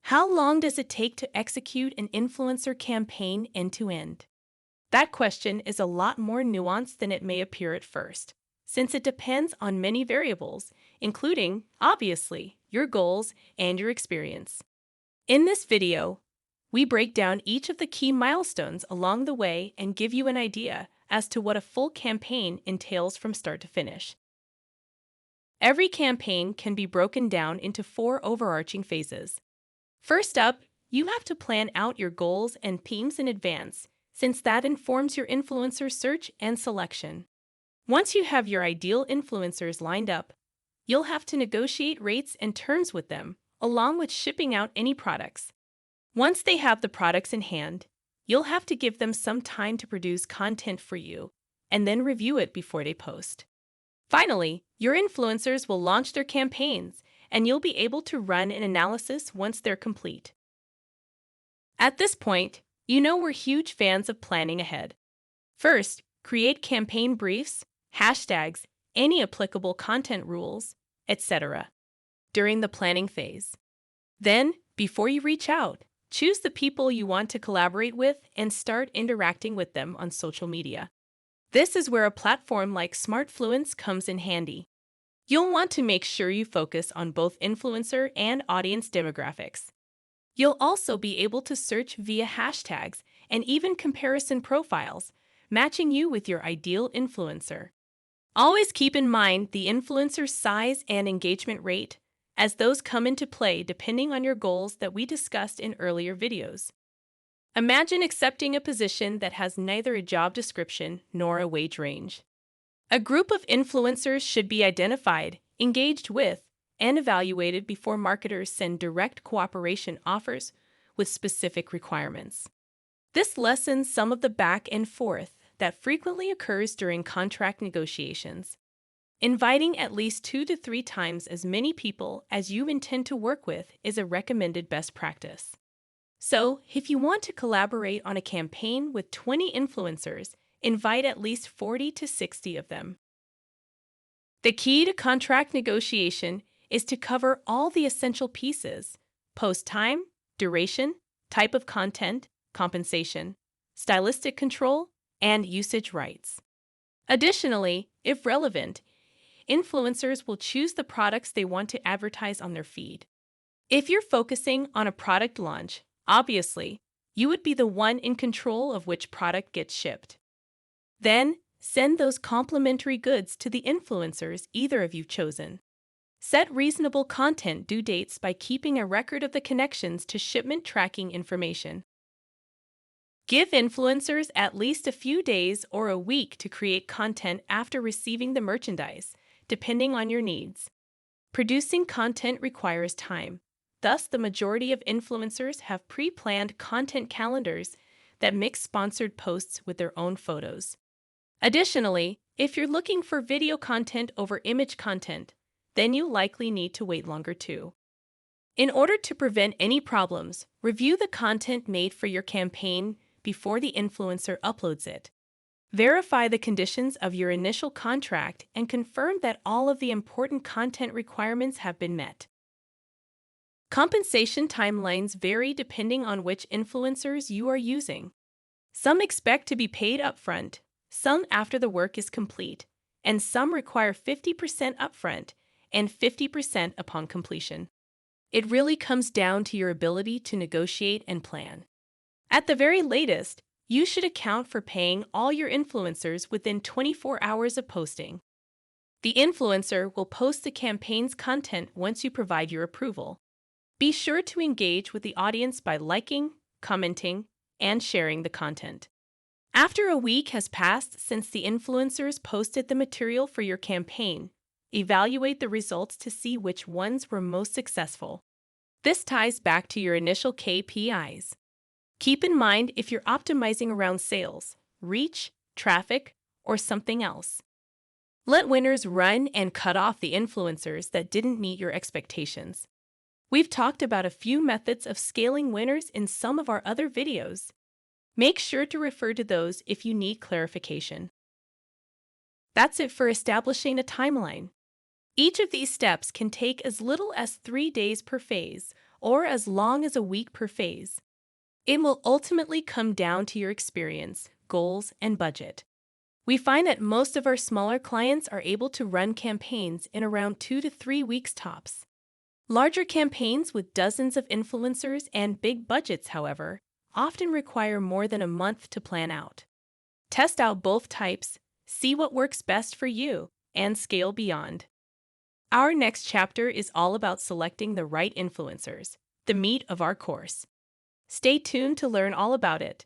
How long does it take to execute an influencer campaign end to end? That question is a lot more nuanced than it may appear at first, since it depends on many variables, including, obviously, your goals and your experience. In this video, we break down each of the key milestones along the way and give you an idea as to what a full campaign entails from start to finish. Every campaign can be broken down into 4 overarching phases. First up, you have to plan out your goals and themes in advance, since that informs your influencer search and selection. Once you have your ideal influencers lined up, you'll have to negotiate rates and terms with them, along with shipping out any products. Once they have the products in hand, you'll have to give them some time to produce content for you, and then review it before they post. Finally, your influencers will launch their campaigns, and you'll be able to run an analysis once they're complete. At this point, you know we're huge fans of planning ahead. First, create campaign briefs, hashtags, any applicable content rules, etc. during the planning phase. Then, before you reach out, choose the people you want to collaborate with and start interacting with them on social media. This is where a platform like Smartfluence comes in handy. You'll want to make sure you focus on both influencer and audience demographics. You'll also be able to search via hashtags and even comparison profiles, matching you with your ideal influencer. Always keep in mind the influencer's size and engagement rate, as those come into play depending on your goals that we discussed in earlier videos. Imagine accepting a position that has neither a job description nor a wage range. A group of influencers should be identified, engaged with, and evaluated before marketers send direct cooperation offers with specific requirements. This lessens some of the back and forth that frequently occurs during contract negotiations. Inviting at least 2 to 3 times as many people as you intend to work with is a recommended best practice. So, if you want to collaborate on a campaign with 20 influencers, invite at least 40 to 60 of them. The key to contract negotiation is to cover all the essential pieces: post time, duration, type of content, compensation, stylistic control, and usage rights. Additionally, if relevant, influencers will choose the products they want to advertise on their feed. If you're focusing on a product launch, obviously, you would be the one in control of which product gets shipped. Then, send those complimentary goods to the influencers either of you've chosen. Set reasonable content due dates by keeping a record of the connections to shipment tracking information. Give influencers at least a few days or a week to create content after receiving the merchandise, depending on your needs. Producing content requires time. Thus, the majority of influencers have pre-planned content calendars that mix sponsored posts with their own photos. Additionally, if you're looking for video content over image content, then you likely need to wait longer too. In order to prevent any problems, review the content made for your campaign before the influencer uploads it. Verify the conditions of your initial contract and confirm that all of the important content requirements have been met. Compensation timelines vary depending on which influencers you are using. Some expect to be paid upfront, some after the work is complete, and some require 50% upfront and 50% upon completion. It really comes down to your ability to negotiate and plan. At the very latest, you should account for paying all your influencers within 24 hours of posting. The influencer will post the campaign's content once you provide your approval. Be sure to engage with the audience by liking, commenting, and sharing the content. After a week has passed since the influencers posted the material for your campaign, evaluate the results to see which ones were most successful. This ties back to your initial KPIs. Keep in mind if you're optimizing around sales, reach, traffic, or something else. Let winners run and cut off the influencers that didn't meet your expectations. We've talked about a few methods of scaling winners in some of our other videos. Make sure to refer to those if you need clarification. That's it for establishing a timeline. Each of these steps can take as little as 3 days per phase, or as long as a week per phase. It will ultimately come down to your experience, goals, and budget. We find that most of our smaller clients are able to run campaigns in around 2 to 3 weeks tops. Larger campaigns with dozens of influencers and big budgets, however, often require more than a month to plan out. Test out both types, see what works best for you, and scale beyond. Our next chapter is all about selecting the right influencers, the meat of our course. Stay tuned to learn all about it.